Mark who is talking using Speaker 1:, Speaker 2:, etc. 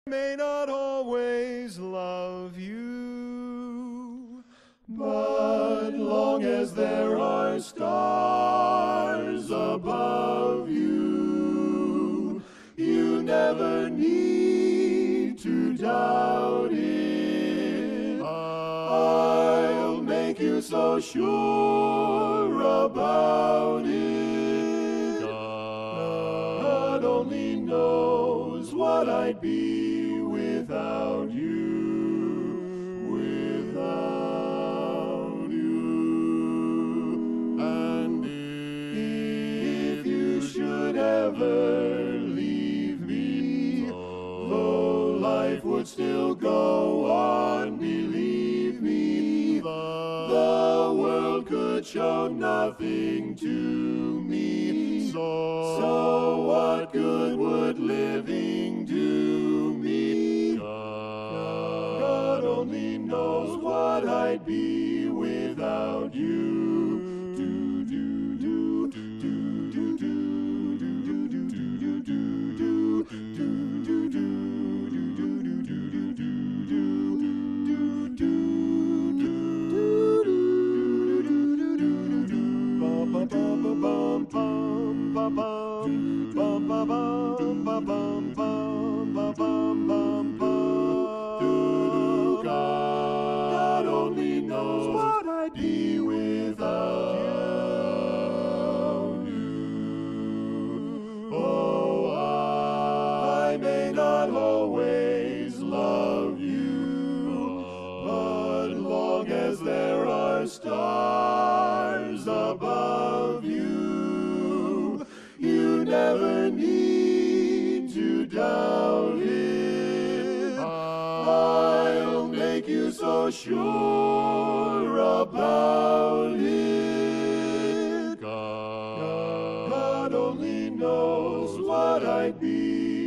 Speaker 1: may not always love you, but long as there are stars above you, you never need to doubt it. I'll make you so sure about it. God only knows what I'd be without you, without you. And if you should ever leave me, though life would still go on, believe me, the world could show nothing to me. So what good would living do me? God only knows what I'd be without you. Do do do do do do do do do do do do do. God only knows what I'd be without you. Oh, I may not always love you, but long as there are stars above you, you never need to doubt it. I'll make you so sure about it. God only knows what I'd be